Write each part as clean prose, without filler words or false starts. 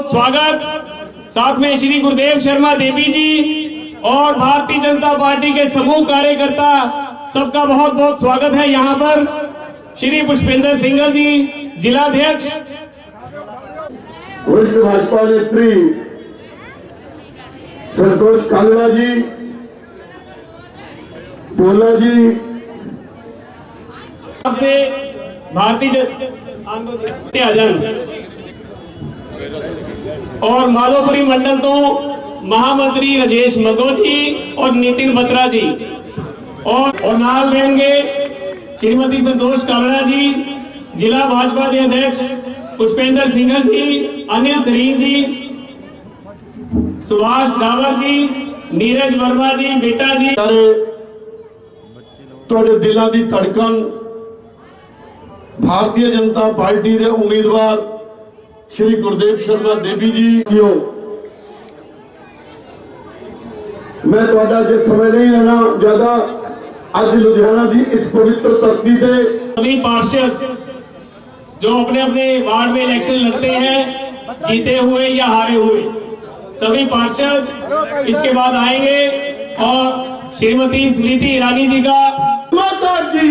बहुत स्वागत। साथ में श्री गुरुदेव शर्मा देवी जी और भारतीय जनता पार्टी के समूह कार्यकर्ता सबका बहुत बहुत स्वागत है। यहाँ पर श्री पुष्पेंद्र सिंघल जी जिलाध्यक्ष, वरिष्ठ भाजपा नेत्री संतोष कालरा जी, भोला जी, से भारतीय जनता और माधोपुरी मंडल तो महामंत्री राजेश मधो जी और नितिन बत्रा जी और नाल रहेंगे श्रीमती संतोष कालरा जी, जिला भाजपा के अध्यक्ष पुष्पेंद्र सिंघल जी, अनिल सरीन जी, सुभाष डावर जी, नीरज वर्मा जी, बेटा जी। ਤੁਹਾਡੇ ਦਿਲਾਂ ਦੀ ਧੜਕਨ भारतीय जनता पार्टी के उम्मीदवार श्री गुरुदेव शर्मा देवी जी। मैं थोड़ा जे समय नहीं लेना ज्यादा, आज लुधियाना की इस पवित्र धरती से सभी पार्षद जो अपने अपने वार्ड में इलेक्शन लड़ते हैं, जीते हुए या हारे हुए, सभी पार्षद इसके बाद आएंगे और श्रीमती स्मृति ईरानी जी का माता जी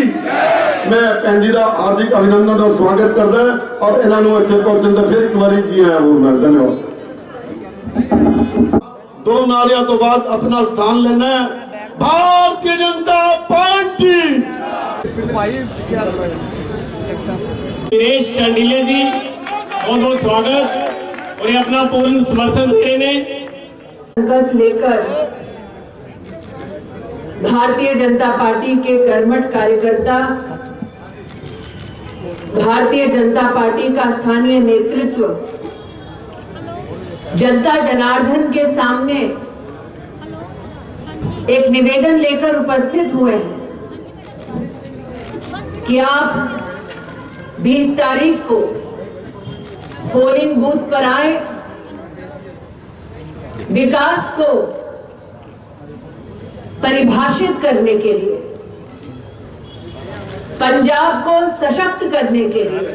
मैं भैन जी का हार्दिक अभिनंदन और स्वागत करता और इन्होंने इतने पहुंचने का फिर एक बार जी आया बोलना। धन्यवाद। दो नारियों तो बाद अपना स्थान लेना है भारतीय जनता पार्टी। दिनेश चंडीले जी बहुत बहुत स्वागत और ये अपना पूर्ण समर्थन दे रहे हैं। संकल्प लेकर भारतीय जनता पार्टी के कर्मठ कार्यकर्ता, भारतीय जनता पार्टी का स्थानीय नेतृत्व जनता जनार्दन के सामने एक निवेदन लेकर उपस्थित हुए हैं कि आप 20 तारीख को पोलिंग बूथ पर आए, विकास को परिभाषित करने के लिए, पंजाब को सशक्त करने के लिए,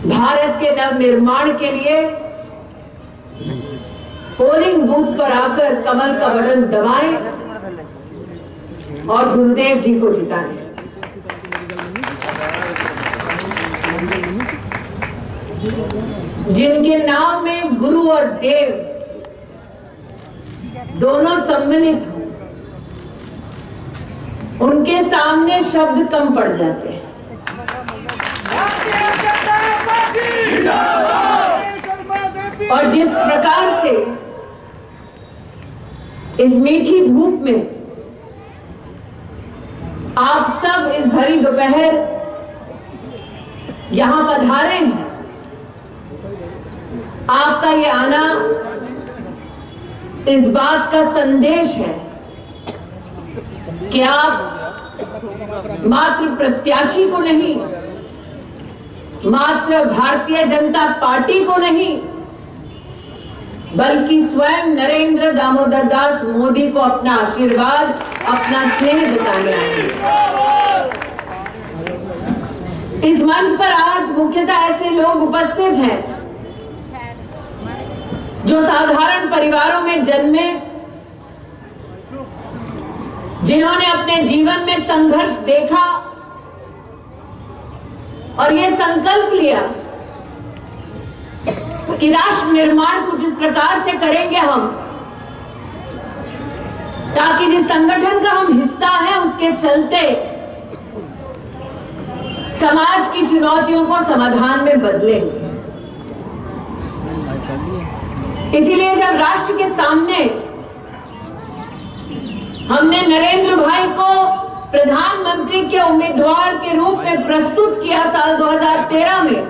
भारत के नव निर्माण के लिए पोलिंग बूथ पर आकर कमल का बटन दबाएं और गुरुदेव जी को जिताएं। जिनके नाम में गुरु और देव दोनों सम्मिलित हो, उनके सामने शब्द कम पड़ जाते हैं। और जिस प्रकार से इस मीठी धूप में आप सब इस भरी दोपहर यहां पधारे हैं, आपका ये आना इस बात का संदेश है कि आप मात्र प्रत्याशी को नहीं, मात्र भारतीय जनता पार्टी को नहीं, बल्कि स्वयं नरेंद्र दामोदर दास मोदी को अपना आशीर्वाद, अपना स्नेह जताने आए। इस मंच पर आज मुख्यतः ऐसे लोग उपस्थित हैं जो साधारण परिवारों में जन्मे, जिन्होंने अपने जीवन में संघर्ष देखा और ये संकल्प लिया कि राष्ट्र निर्माण कुछ इस प्रकार से करेंगे हम, ताकि जिस संगठन का हम हिस्सा हैं उसके चलते समाज की चुनौतियों को समाधान में बदलेंगे। इसीलिए जब राष्ट्र के सामने हमने नरेंद्र भाई को प्रधानमंत्री के उम्मीदवार के रूप में प्रस्तुत किया साल 2013 में,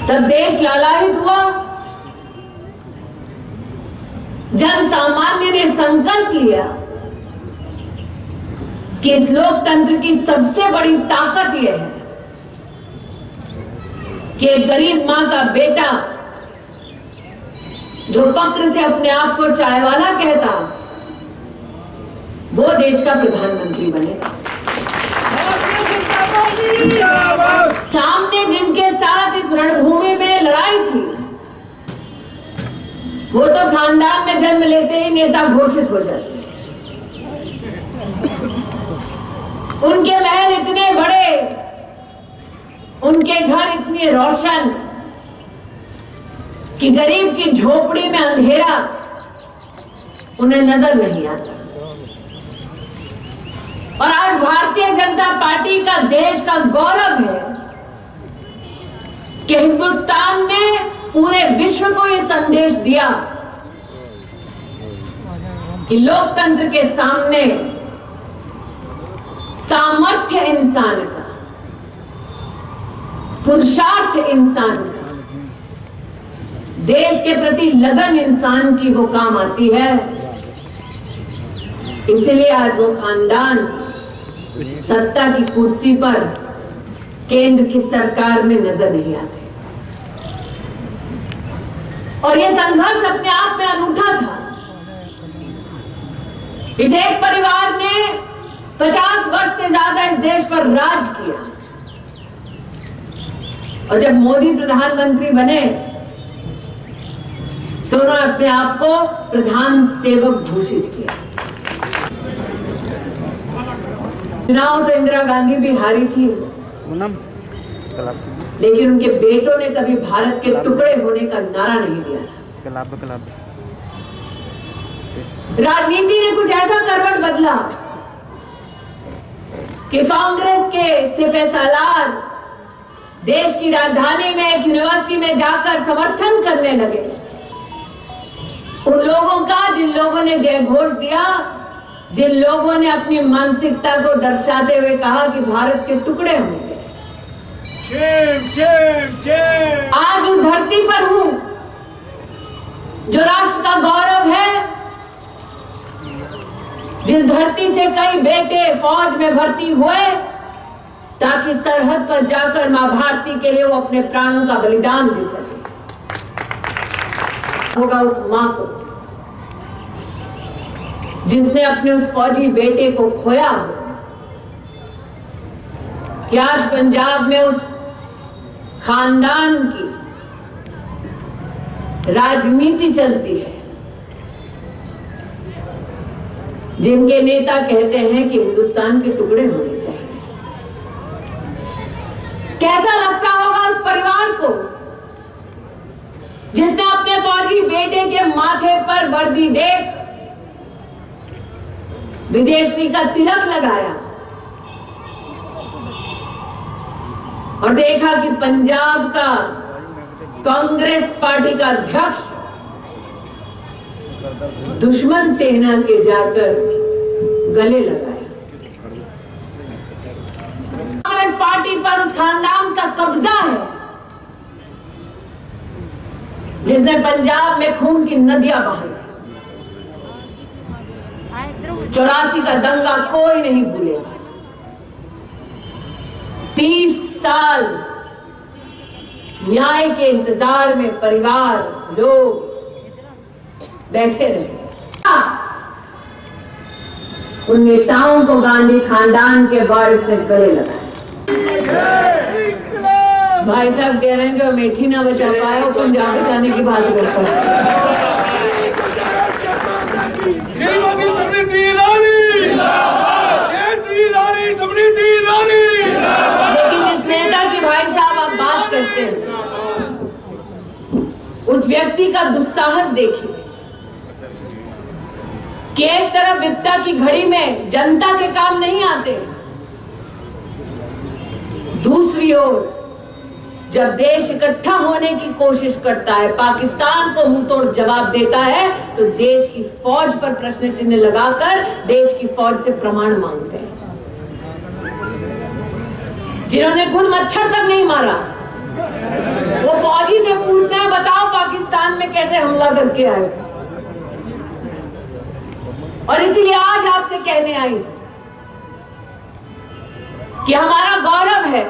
तब देश लालायित हुआ। जन सामान्य ने संकल्प लिया कि इस लोकतंत्र की सबसे बड़ी ताकत यह है कि एक गरीब मां का बेटा जो फक्र से अपने आप को चायवाला कहता, वो देश का प्रधानमंत्री बनेगा। वो तो खानदान में जन्म लेते ही नेता घोषित हो जाते हैं। उनके महल इतने बड़े, उनके घर इतने रोशन कि गरीब की झोपड़ी में अंधेरा उन्हें नजर नहीं आता। और आज भारतीय जनता पार्टी का देश का गौरव है कि हिंदुस्तान ने पूरे विश्व को यह संदेश दिया कि लोकतंत्र के सामने सामर्थ्य इंसान का, पुरुषार्थ इंसान का, देश के प्रति लगन इंसान की वो काम आती है। इसलिए आज वो खानदान सत्ता की कुर्सी पर केंद्र की सरकार में नजर नहीं आते। और ये संघर्ष अपने आप में अनूठा था। इस एक परिवार ने 50 वर्ष से ज्यादा इस देश पर राज किया और जब मोदी प्रधानमंत्री बने तो उन्होंने अपने आप को प्रधान सेवक घोषित किया। चुनाव तो इंदिरा गांधी भी हारी थी, लेकिन उनके बेटों ने कभी भारत के टुकड़े होने का नारा नहीं दिया था। राजनीति ने कुछ ऐसा करवट बदला कि कांग्रेस के सिपहसालार देश की राजधानी में एक यूनिवर्सिटी में जाकर समर्थन करने लगे उन लोगों का जिन लोगों ने जय घोष दिया, जिन लोगों ने अपनी मानसिकता को दर्शाते हुए कहा कि भारत के टुकड़े होंगे। आज उस धरती पर हूं जो राष्ट्र का गौरव है, जिस धरती से कई बेटे फौज में भर्ती हुए ताकि सरहद पर जाकर मां भारती के लिए वो अपने प्राणों का बलिदान दे सके। होगा उस मां को जिसने अपने उस फौजी बेटे को खोया, कि आज पंजाब में उस खानदान की राजनीति चलती है जिनके नेता कहते हैं कि हिंदुस्तान के टुकड़े होने चाहिए। कैसा लगता होगा उस परिवार को जिसने अपने फौजी बेटे के माथे पर वर्दी देख विजयश्री का तिलक लगाया और देखा कि पंजाब का कांग्रेस पार्टी का अध्यक्ष दुश्मन सेना के जाकर गले लगाया। कांग्रेस पार्टी पर उस खानदान का कब्जा है जिसने पंजाब में खून की नदियां बहाई। 84 का दंगा कोई नहीं भूलेगा। 30 साल न्याय के इंतजार में परिवार लोग बैठे रहे। उन नेताओं को गांधी खानदान के वारिस ने गले लगाए। भाई साहब कह रहे हैं जो अमेठी ना बचा पाए वो पंजाब बचाने की बात करता है। श्रीमती समृद्धि ईरानी जय रानी समृद्धि ईरानी। लेकिन जिस नेता की भाई साहब आप बात करते हैं उस व्यक्ति का दुस्साहस देखिए कि एक तरफ विपदा की घड़ी में जनता के काम नहीं आते, दूसरी ओर जब देश इकट्ठा होने की कोशिश करता है, पाकिस्तान को मुंहतोड़ जवाब देता है, तो देश की फौज पर प्रश्न चिन्ह लगाकर देश की फौज से प्रमाण मांगते हैं। जिन्होंने खुद मच्छर तक नहीं मारा वो फौजी से पूछते हैं बताओ पाकिस्तान में कैसे हमला करके आए। और इसीलिए आज आपसे कहने आई कि हमारा गौरव है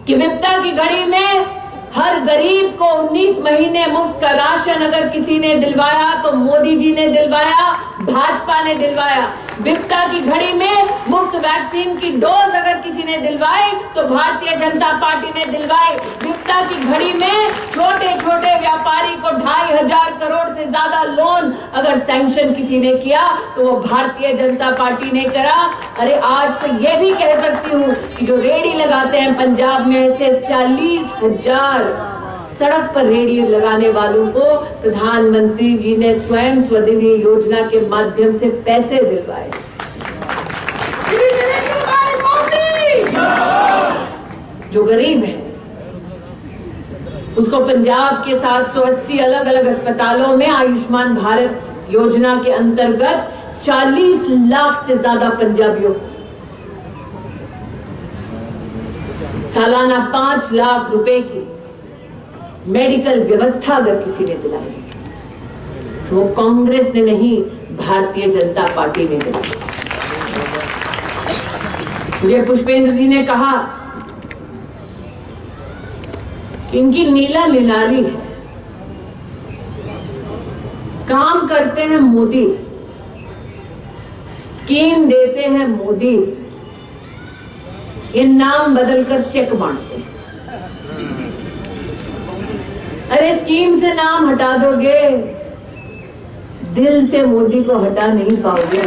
कि विपदा की घड़ी में हर गरीब को 19 महीने मुफ्त का राशन अगर किसी ने दिलवाया तो मोदी जी ने दिलवाया, भाजपा ने दिलवाया। विपदा की घड़ी में मुफ्त वैक्सीन की डोज अगर किसी ने दिलवाई तो भारतीय जनता पार्टी ने दिलवाई। विपदा की घड़ी में छोटे छोटे व्यापारी को 2,500 करोड़ से ज्यादा लोन अगर सैंक्शन किसी ने किया तो वो भारतीय जनता पार्टी ने करा। अरे आज तो ये भी कह सकती हूँ कि जो रेडी लगाते हैं पंजाब में से 40,000 सड़क पर रेडी लगाने वालों को प्रधानमंत्री जी ने स्वयं स्वनिधि योजना के माध्यम से पैसे दिलवाए। जो गरीब है उसको पंजाब के 780 अलग अलग अस्पतालों में आयुष्मान भारत योजना के अंतर्गत 40 लाख से ज्यादा पंजाबियों सालाना 5 लाख रुपए की मेडिकल व्यवस्था अगर किसी ने दिलाई तो वो कांग्रेस ने नहीं, भारतीय जनता पार्टी ने दिलाई। मुझे पुष्पेंद्र जी ने कहा इनकी नीला निराली है, काम करते हैं मोदी, स्कीम देते हैं मोदी, ये नाम बदलकर चेक बांटते हैं। अरे स्कीम से नाम हटा दोगे, दिल से मोदी को हटा नहीं पाओगे।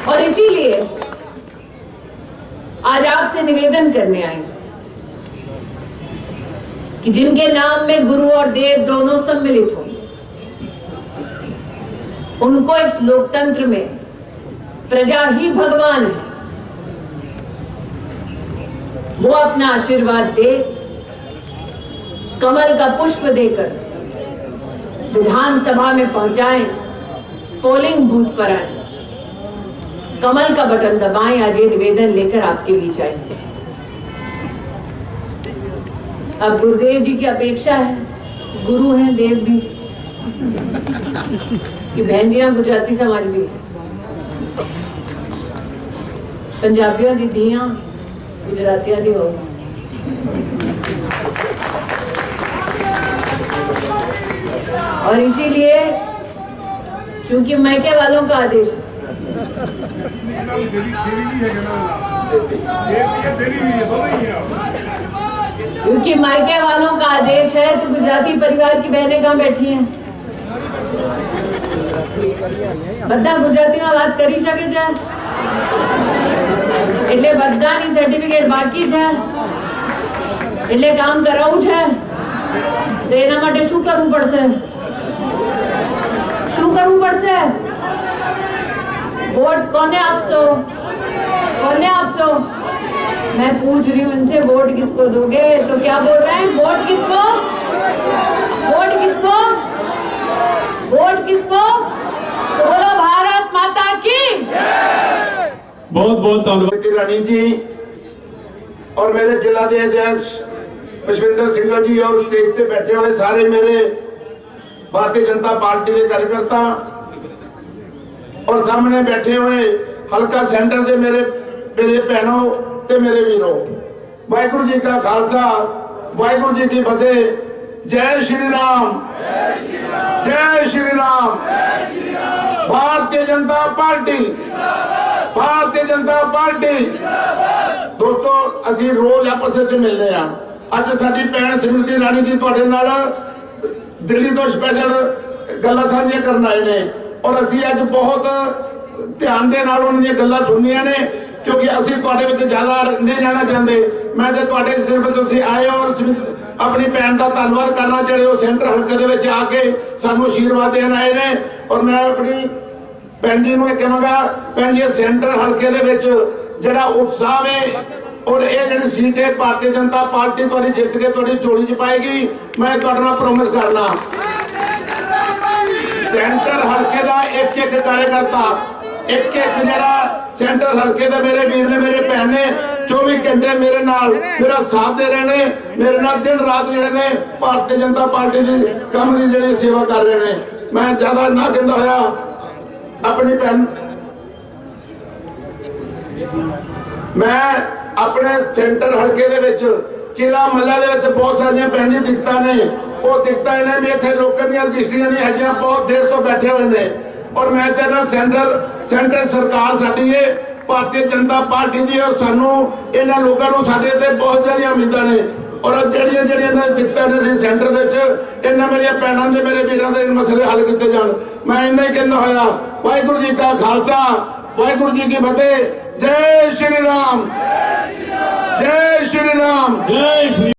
और इसीलिए आज आपसे निवेदन करने आई कि जिनके नाम में गुरु और देव दोनों सम्मिलित हों, उनको इस लोकतंत्र में प्रजा ही भगवान है, वो अपना आशीर्वाद दे, कमल का पुष्प देकर विधानसभा में पहुंचाएं, पोलिंग बूथ पर आए, कमल का बटन दबाएं। आज ये निवेदन लेकर आपके बीच आएंगे। अब गुरुदेव जी की अपेक्षा है, गुरु हैं देव भी, कि बहन गुजराती समाज भी, पंजाबियों की धियां गुजरातियों की हो। और इसीलिए चूंकि मायके वालों का आदेश है, क्योंकि मायके वालों का आदेश है तो गुजराती परिवार की बहनें कहाँ बैठी हैं? बद्दा गुजराती में बात करी सके छे, એટલે બધાની સર્ટિફિકેટ બાકી છે, એટલે કામ કરાવવું છે તો એના માટે શું કરવું પડશે? શું કરવું પડશે? वोट કોને આપશો? કોને આપશો? मैं पूछ रही हूँ इनसे, वोट किसको दोगे? तो क्या बोल रहे हैं? वोट किसको? वोट किसको? वोट किसको? तो बोलो भारत माता की। बहुत बहुत धन्यवाद रानी जी और मेरे जिला के अध्यक्ष पुष्पेंद्र सिंह जी और स्टेज पे बैठे हुए सारे मेरे भारतीय जनता पार्टी के कार्यकर्ता और सामने बैठे हुए हल्का सेंटर के मेरे भैनों ते मेरे वीरों, वाहिगुरु जी का खालसा, वाहिगुरु जी की फतेह। जय श्री राम, जय श्री राम। Bharatiya Janata party, Bharatiya Janata party. दोस्तों असी रोज आपस में मिलने हैं। अज साडी भैन सिमरती रानी जी तुहाडे नाल दिल्ली तो स्पैशल गल्लां साझियां करन आए ने और असी अज बहुत ध्यान दे नाल उन्हां दीयां गल्लां सुनियां ने, क्योंकि असी तुहाडे विच ज्यादा नहीं जाना चाहते। मैं तो तुहाडे सिर्फ तुसीं आए और अपनी भैन का धन्यवाद करना ਜਿਹੜੇ ਉਹ सेंटर हल्के ਦੇ ਵਿੱਚ आ के ਸਾਨੂੰ आशीर्वाद देन आए ने। और मैं अपनी भैन जी ਨੂੰ ਕਹਾਂਗਾ, ਭੈਣ ਜੀ सेंटर हल्के ਦੇ ਵਿੱਚ ਜਿਹੜਾ उत्साह है और ये ਜਿਹੜੀ सीट है भारतीय जनता पार्टी ਤੁਹਾਡੀ ਜਿੱਤ के ਤੁਹਾਡੀ ਝੋਲੀ 'ਚ ਪਾਏਗੀ। मैं ਤੁਹਾਡੇ ਨਾਲ प्रॉमिस करना, सेंटर हल्के का एक एक कार्यकर्ता, एक एक जरा सेंटर हल्के दे मेरे वीर ने, मेरे भैन ने 24 घंटे मेरे नाल मेरा साथ दे रहे ने, मेरे नाल दिन रात जिहड़े ने भारतीय जनता पार्टी की काम की जिहड़ी सेवा कर रहे ने। मैं ज्यादा ना कहंदा होया अपनी भैन, मैं अपने सेंटर हल्के दे विच किला महल्ले दे विच बहुत सारियां भैन जी दिक्कतां ने, वो दिक्कतां ने भी इत्थे लोकां दी रजिस्ट्रियां नहीं हैगियां, बहुत देर तो बैठे हुए ने और मैं चाहना सेंटर सरकार साडी है भारतीय जनता पार्टी दी और सानू इन्हां लोकां नूं साडे ते बहुत सारियां उम्मीदां ने और जड़ियां ने दिक्कतां ने सेंटर दे विच इन्हां मेरियां भैणां दे मेरे वीरां दे मसले हल कीते जाण। मैं इन्ना ही कहना होया वाहिगुरू जी का खालसा वाहिगुरू जी की फतेह। जय श्री राम जय श्री राम। जय श्री